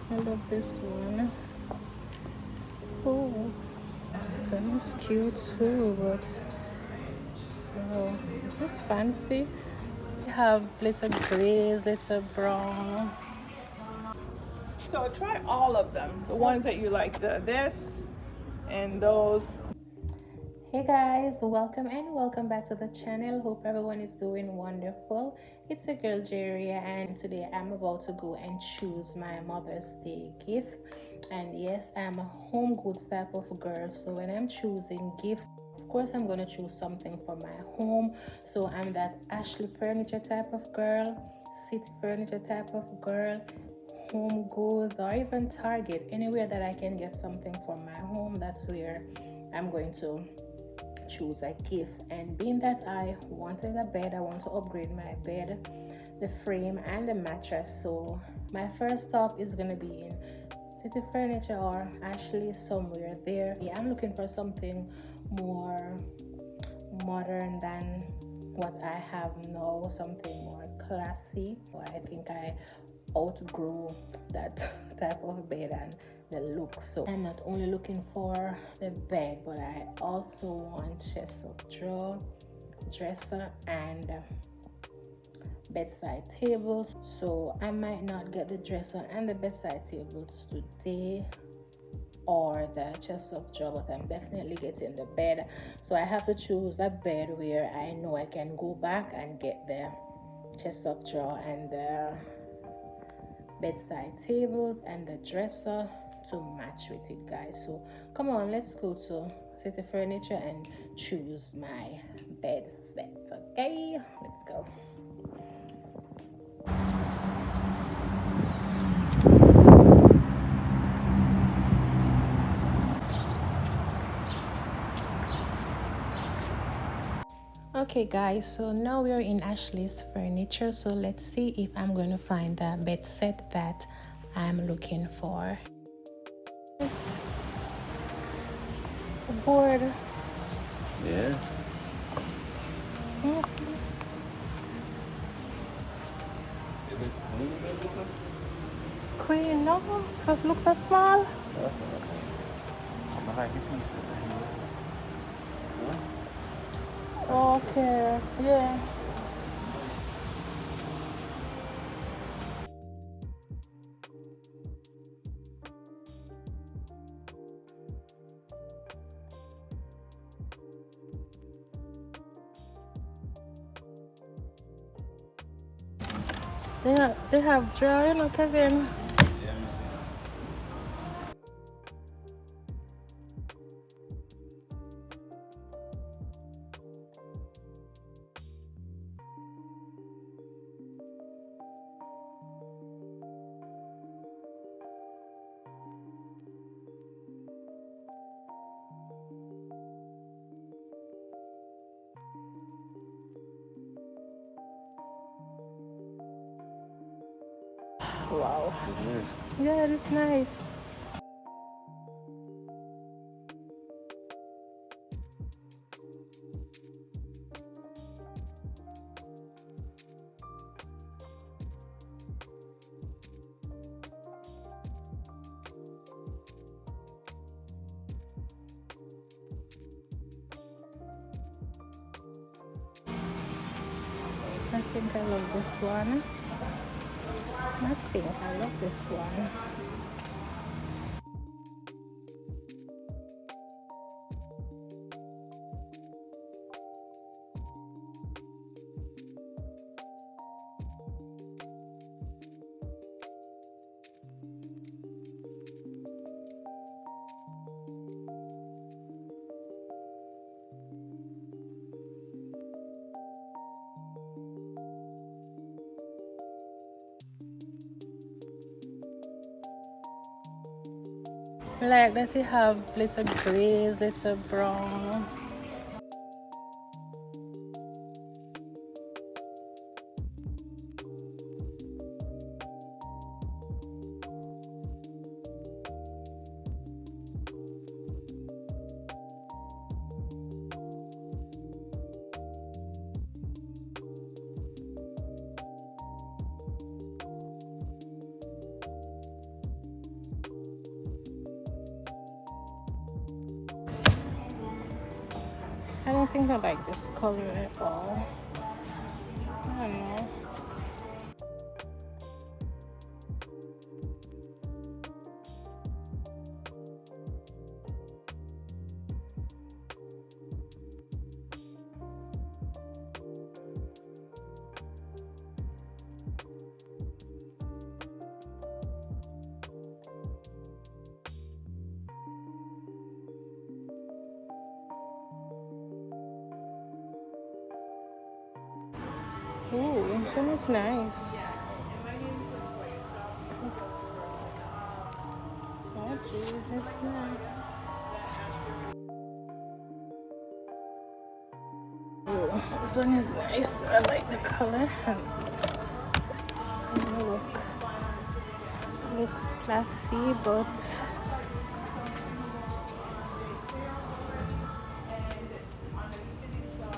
I love this one. Oh, this one is cute too, but wow, is this fancy? We have little grays, little brown. So try all of them. The ones that you like, this and those. Hey guys, welcome back to the channel. Hope everyone is doing wonderful. It's a girl Jayria, and today I'm about to go and choose my Mother's Day gift. And yes, I'm a home goods type of girl, so when I'm choosing gifts, of course I'm going to choose something for my home. So I'm that Ashley furniture type of girl, city furniture type of girl, home goods, or even Target. Anywhere that I can get something for my home, that's where I'm going to choose a gift. And being that I wanted a bed, I want to upgrade my bed, the frame and the mattress. So my first stop is gonna be in City Furniture or Ashley, somewhere there. Yeah, I'm looking for something more modern than what I have now, something more classy. I think I outgrew that type of bed and the look. So I'm not only looking for the bed, but I also want chest of drawer, dresser, and bedside tables. So I might not get the dresser and the bedside tables today or the chest of drawer, but I'm definitely getting the bed. So I have to choose a bed where I know I can go back and get the chest of drawer and the bedside tables and the dresser to match with it, guys. So come on, let's go to City Furniture and choose my bed set. Okay, let's go. Okay guys, so now we're in Ashley's Furniture, so let's see if I'm going to find the bed set that I'm looking for. This board. Yeah. Mm, Is it queen bed or something? queen, no, just looks so small. That's not okay. I'm gonna like your pieces in here. Okay, yeah. They have drawer, you know, Kevin. Yeah, let me see. Wow. It's nice. Yeah, it's nice. I think I love this one. I think I love this one. I like that you have little grays, little brown. I don't think I like this color at all. I don't know. Ooh, this one is nice. Oh, geez, that's nice. Ooh, this one is nice. I like the color. And looks classy, but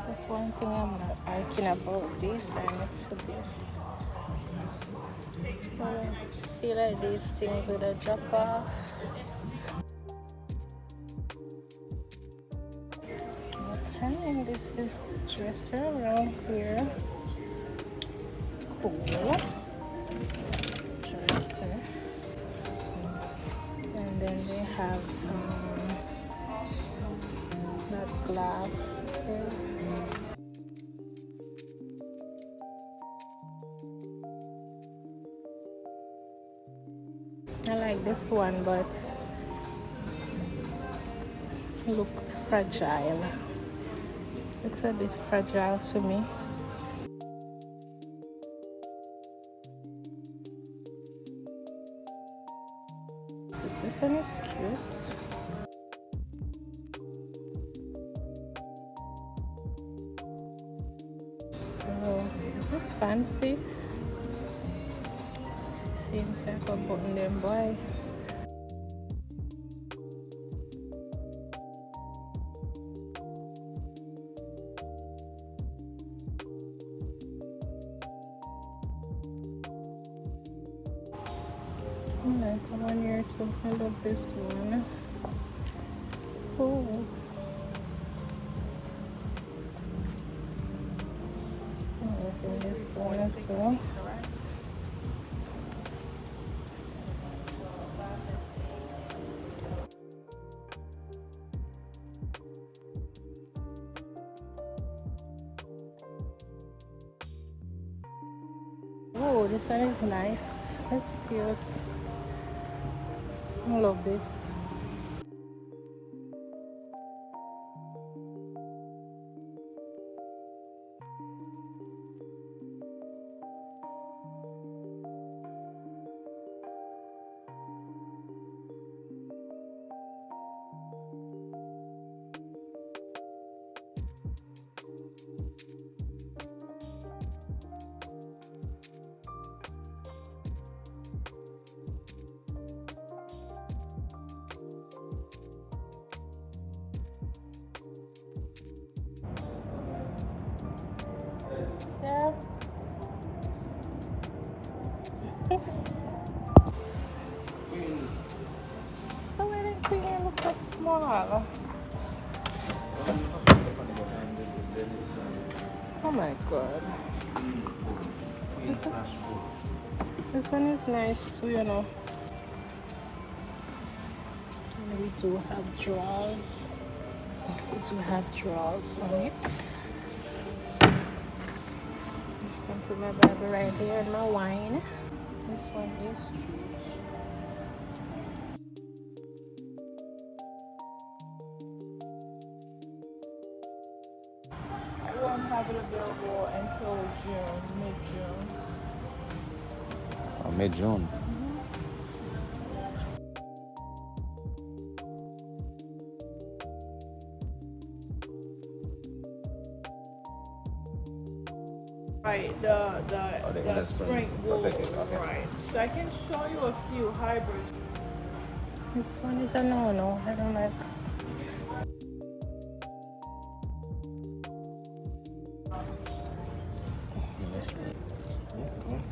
that's one thing I'm not liking about this, and it's this. I feel like these things would have drop off. Okay, and this is the dresser around here. Cool. Dresser. And then they have that glass there. I like this one, but it looks fragile. Looks a bit fragile to me. This one is cute. So this is fancy. Same type of button them boy. Come on here too. I love this one. Oh. I love this one as well. Oh, this one is nice. It's cute. I love this. Yeah. So why did queen look so small? Oh my god. This one is nice too, you know. And we do have drawers. We do have drawers on it. I can put my Bible right here and my wine. This one is cute. I won't have it available until June, mid-June. Mid-June. Right, Oh, the spring wool. protected, okay. Right. So I can show you a few hybrids. This one is a no-no. I don't like.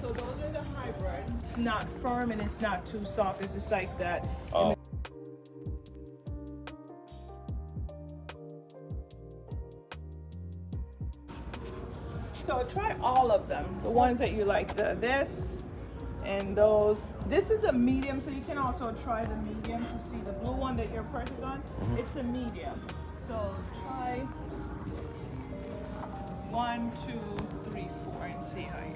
So those are the hybrid. It's not firm and it's not too soft. It's just like that. Oh. So try all of them. The ones that you like, this and those. This is a medium, so you can also try the medium to see the blue one that your purse is on. It's a medium. So try 1, 2, 3, 4 and see how you.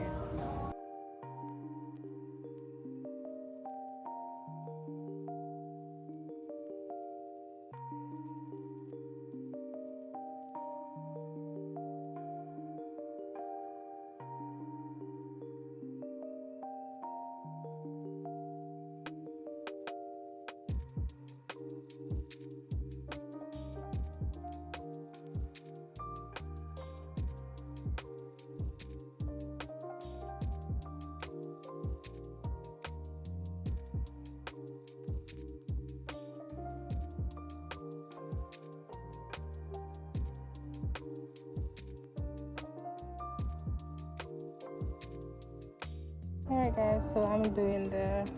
Alright guys, so I'm doing the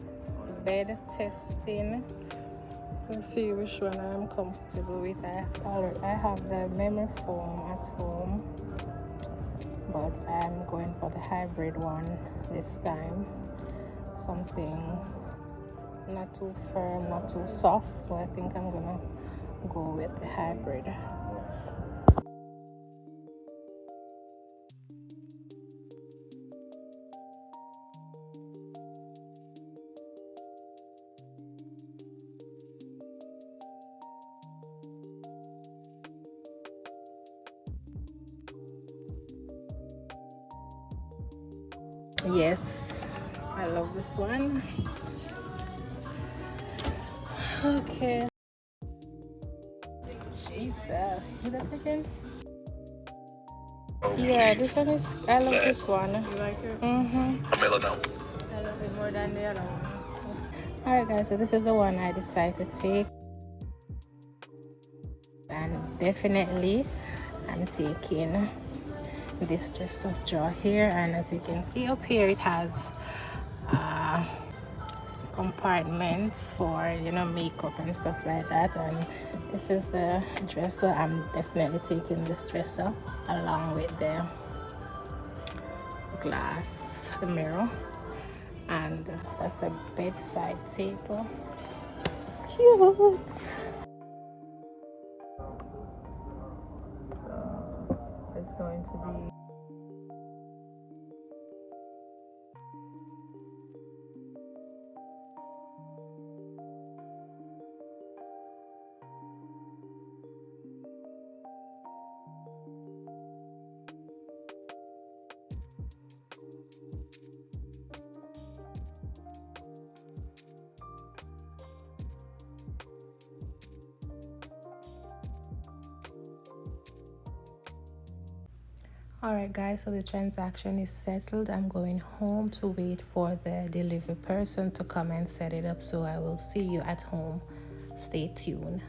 bed testing to see which one I'm comfortable with. I have the memory foam at home, but I'm going for the hybrid one this time. Something not too firm, not too soft, so I think I'm gonna go with the hybrid. Yes, I love this one. Okay. Jesus, do that again. Yeah, this one is. I love this one. You like it? I love it more than the other one. Alright, guys. So this is the one I decided to take, and definitely I'm taking this chest of jaw here. And as you can see up here, it has compartments for makeup and stuff like that. And this is the dresser. I'm definitely taking this dresser along with the glass, the mirror, and that's a bedside table. It's cute. So it's going to be Alright guys, so the transaction is settled. I'm going home to wait for the delivery person to come and set it up, so I will see you at home. Stay tuned.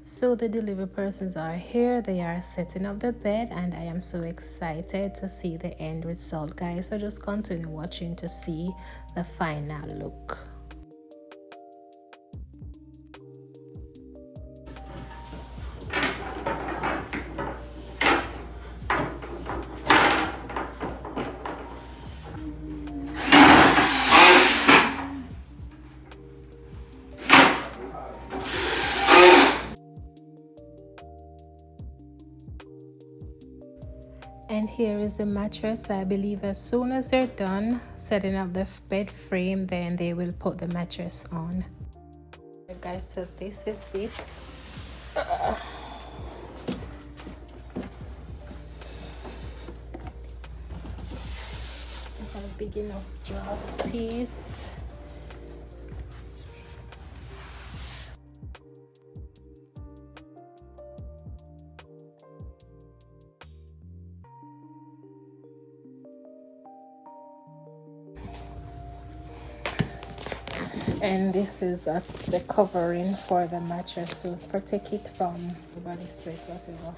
So the delivery persons are here. They are setting up the bed, and I am so excited to see the end result, guys. So just continue watching to see the final look. And here is the mattress. I believe as soon as they're done setting up the bed frame, then they will put the mattress on. Okay, guys, so this is it. I have a big enough drawers piece. And this is the covering for the mattress to protect it from body sweat, whatever.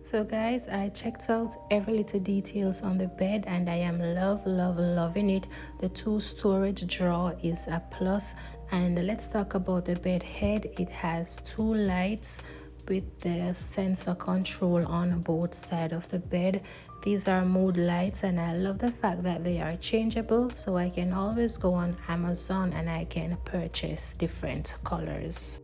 So guys, I checked out every little details on the bed, and I am loving it. The 2 storage drawer is a plus. And let's talk about the bed head. It has two lights with the sensor control on both sides of the bed. These are mood lights, and I love the fact that they are changeable, so I can always go on Amazon and I can purchase different colors.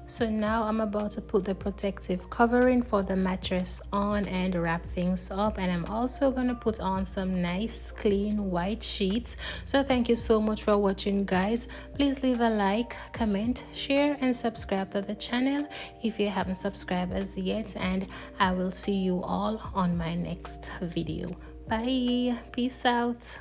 So now I'm about to put the protective covering for the mattress on and wrap things up, and I'm also going to put on some nice clean white sheets. So thank you so much for watching, guys. Please leave a like, comment, share, and subscribe to the channel if you haven't subscribed as yet, and I will see you all on my next video. Bye. Peace out.